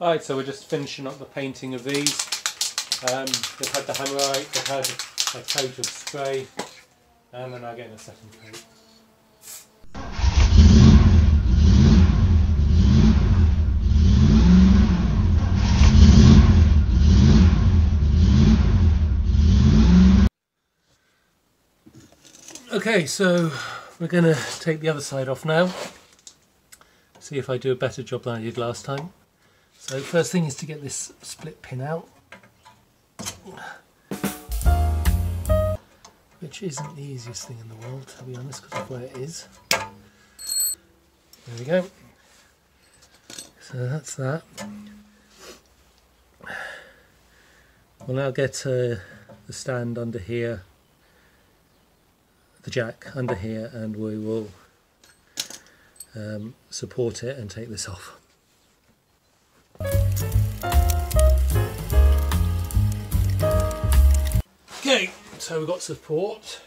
Alright, so we're just finishing up the painting of these. They've had the hammerite, they've had a coat of spray, and they're now getting a second coat. Okay, so we're going to take the other side off now. See if I do a better job than I did last time. So first thing is to get this split pin out, which isn't the easiest thing in the world, to be honest, because of where it is. There we go. So that's that. We'll now get the stand under here, the jack under here, and we will support it and take this off. Okay, so we've got support.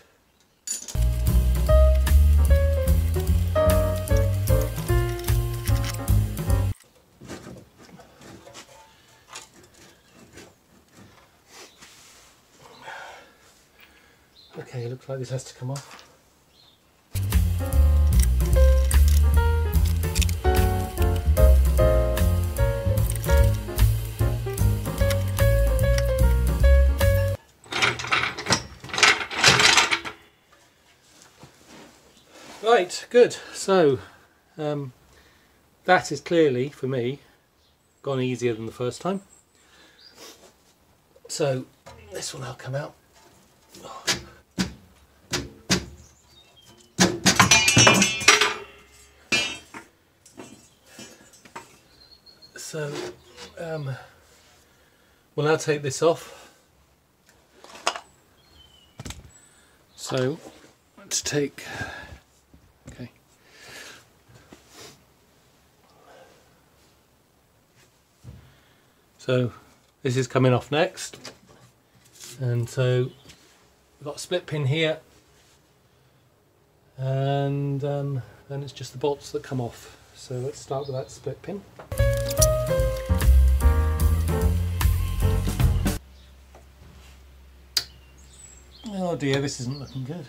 Okay, looks like this has to come off. Right, good. So that is clearly, for me, gone easier than the first time. So this will now come out. So we'll now take this off. So let's take, okay. So this is coming off next, and so we've got a split pin here, and then it's just the bolts that come off. So let's start with that split pin. Oh dear, this isn't looking good.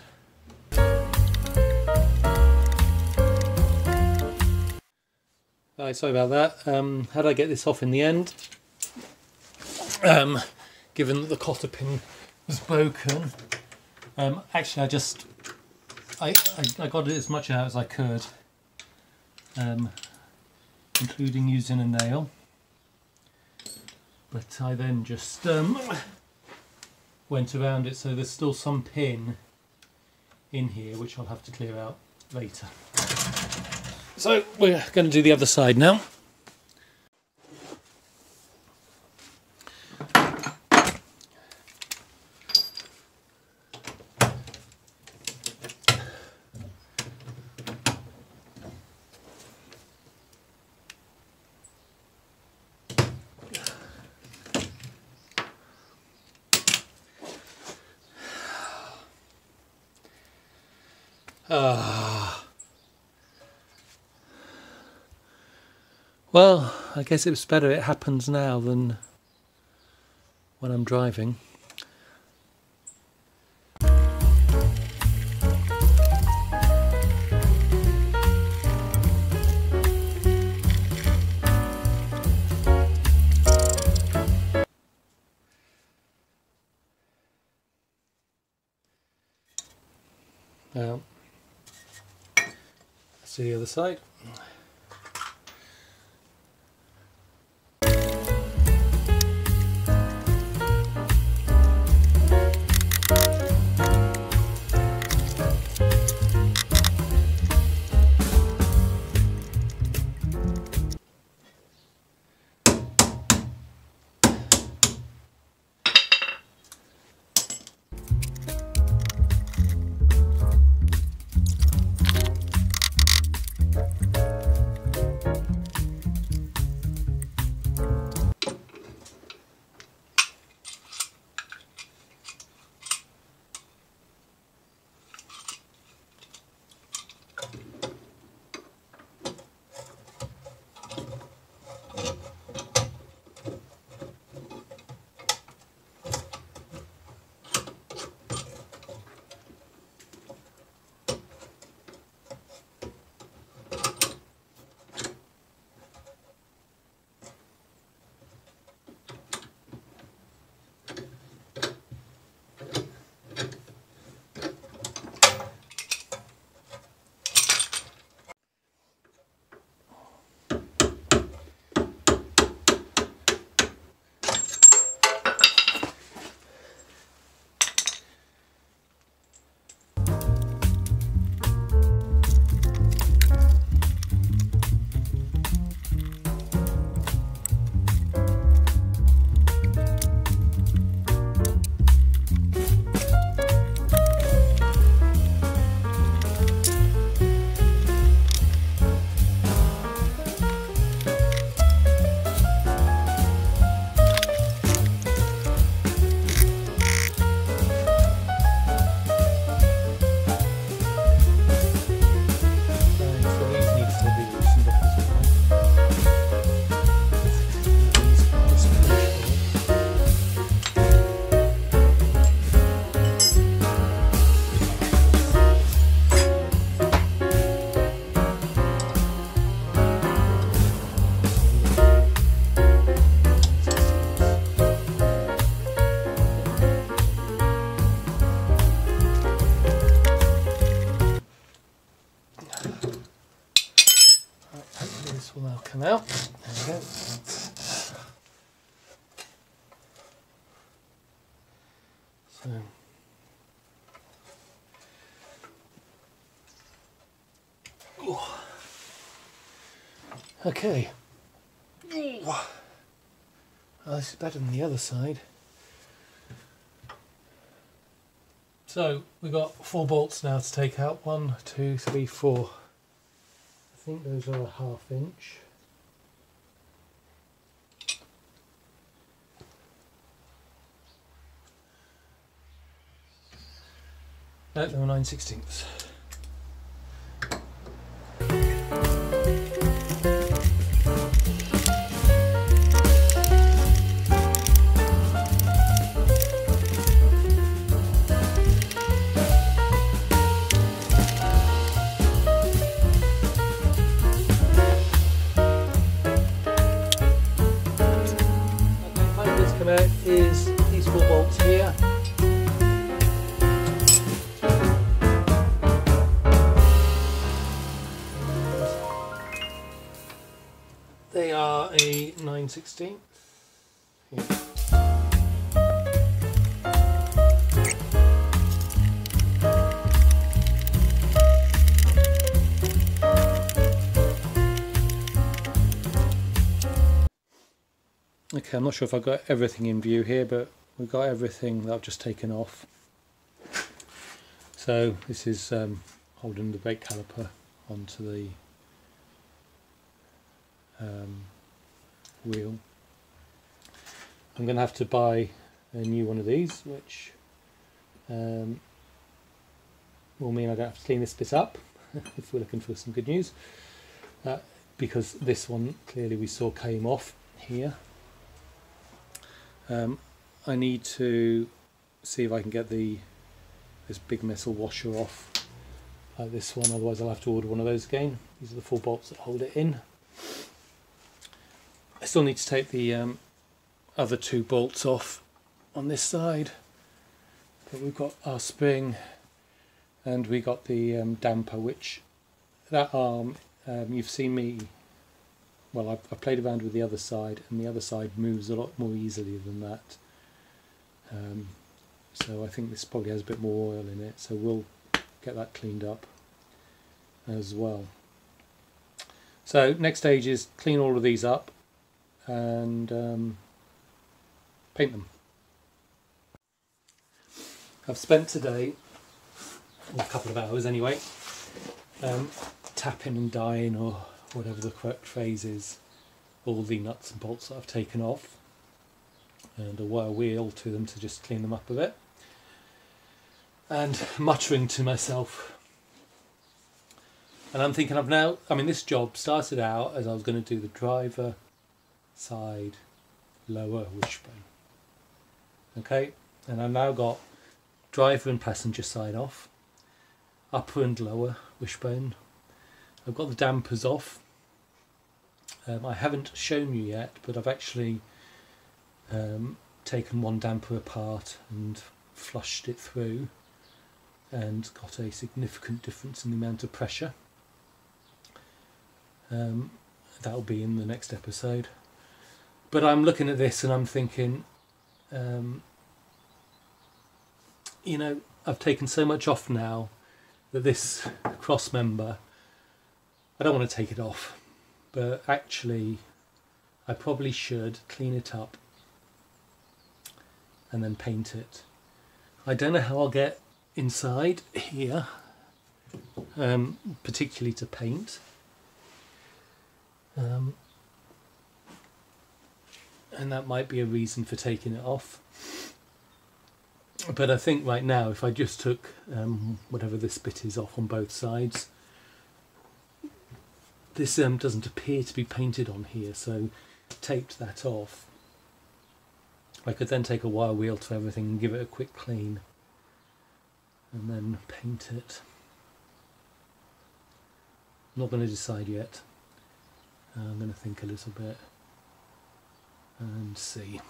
Right, sorry about that. How did I get this off in the end? Given that the cotter pin was broken, actually I got it as much out as I could, including using a nail. But I then just went around it, so there's still some pin in here which I'll have to clear out later. So we're going to do the other side now. Well, I guess it's better it happens now than when I'm driving. Now, let's do the other side. go. So. Okay. Oh, this is better than the other side. So we've got 4 bolts now to take out. 1, 2, 3, 4. I think those are a 1/2 inch. No, they were 9/16. Is these 4 bolts here. They are a 9/16. Here. Okay, I'm not sure if I've got everything in view here, but we've got everything that I've just taken off. So this is holding the brake caliper onto the wheel. I'm going to have to buy a new one of these, which will mean I don't have to clean this bit up if we're looking for some good news, because this one clearly we saw came off here. I need to see if I can get this big metal washer off like this one, otherwise I'll have to order one of those again. These are the 4 bolts that hold it in. I still need to take the other 2 bolts off on this side, but we've got our spring and we got the damper, which that arm, you've seen me, well, I've played around with the other side, and the other side moves a lot more easily than that. So I think this probably has a bit more oil in it, so we'll get that cleaned up as well. So next stage is clean all of these up and paint them. I've spent today, well, a couple of hours anyway, tapping and dyeing, or whatever the correct phrase is, all the nuts and bolts that I've taken off, and a wire wheel to them to just clean them up a bit, and muttering to myself. And I'm thinking this job started out as I was going to do the driver side lower wishbone. Okay, and I've now got driver and passenger side off, upper and lower wishbone. I've got the dampers off. I haven't shown you yet, but I've actually taken one damper apart and flushed it through and got a significant difference in the amount of pressure. That'll be in the next episode. But I'm looking at this and I'm thinking, you know, I've taken so much off now that this cross member, I don't want to take it off, but actually I probably should clean it up and then paint it. I don't know how I'll get inside here, particularly to paint. And that might be a reason for taking it off. But I think right now, if I just took whatever this bit is off on both sides, this doesn't appear to be painted on here, so taped that off. I could then take a wire wheel to everything and give it a quick clean and then paint it. I'm not going to decide yet. I'm going to think a little bit and see.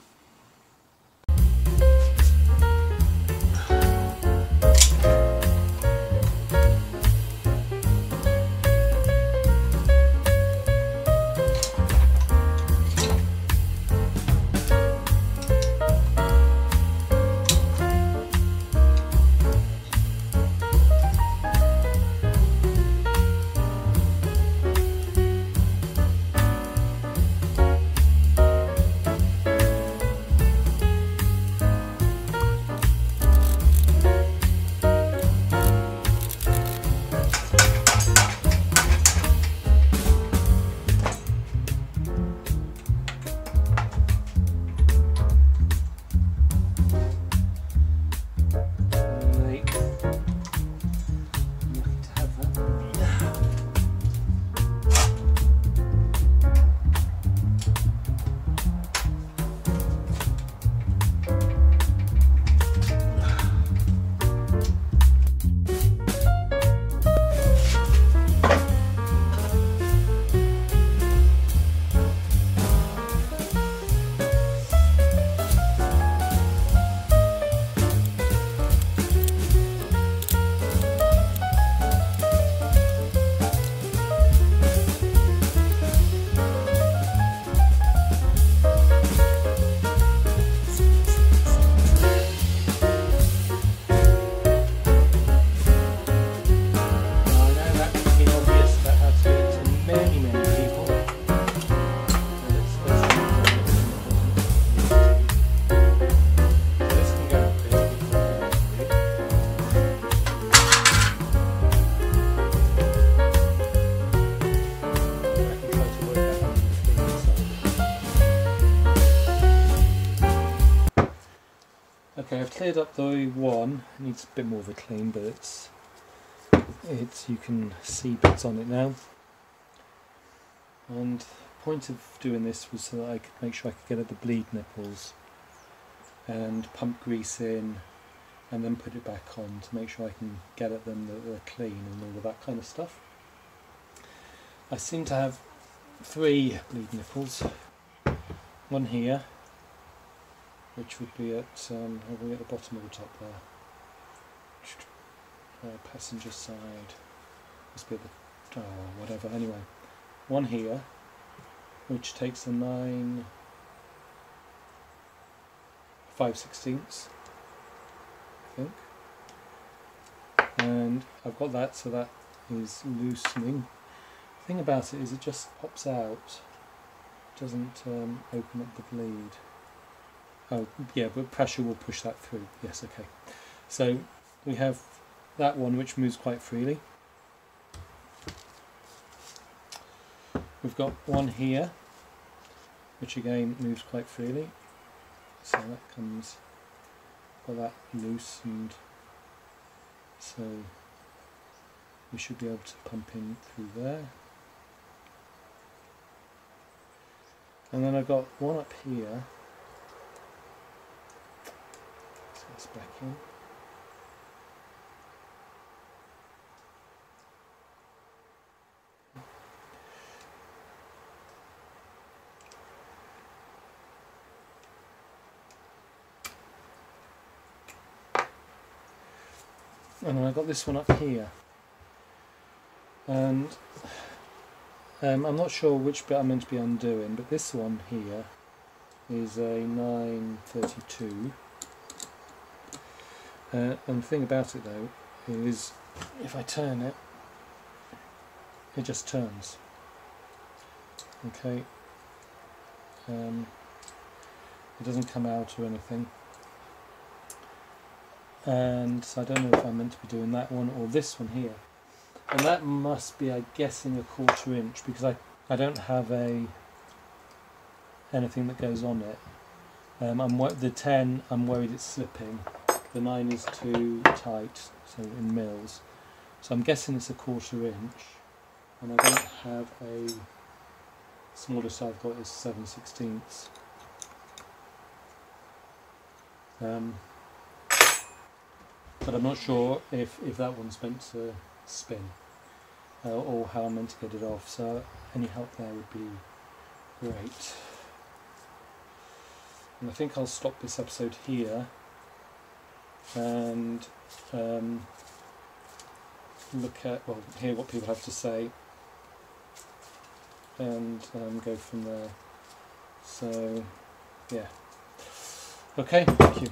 Okay, I've cleared up the one. It needs a bit more of a clean, but it's you can see bits on it now. And the point of doing this was so that I could make sure I could get at the bleed nipples and pump grease in and then put it back on to make sure I can get at them that they're clean and all of that kind of stuff. I seem to have 3 bleed nipples. One here, which would be at the bottom of the top there. Passenger side. Must be at the whatever. Anyway, one here, which takes a 9 5/16, I think. And I've got that, so that is loosening. The thing about it is it just pops out. It doesn't open up the bleed. Oh yeah, but pressure will push that through. Yes, okay. So we have that one which moves quite freely. We've got one here which again moves quite freely. So that comes, got that loosened, so we should be able to pump in through there. And then I've got one up here, so it's back in. And then I've got this one up here, and I'm not sure which bit I'm meant to be undoing, but this one here is a 932, and the thing about it though is if I turn it, it just turns. Okay, it doesn't come out or anything. And so I don't know if I'm meant to be doing that one or this one here, and that must be, I'm guessing, a 1/4 inch, because I don't have anything that goes on it. The 10, I'm worried it's slipping. The 9 is too tight, so in mils. So I'm guessing it's a 1/4 inch, and I don't have a smallest I've got is 7/16. But I'm not sure if that one's meant to spin or how I'm meant to get it off, so any help there would be great. And I think I'll stop this episode here and hear what people have to say and go from there. So yeah, okay, thank you.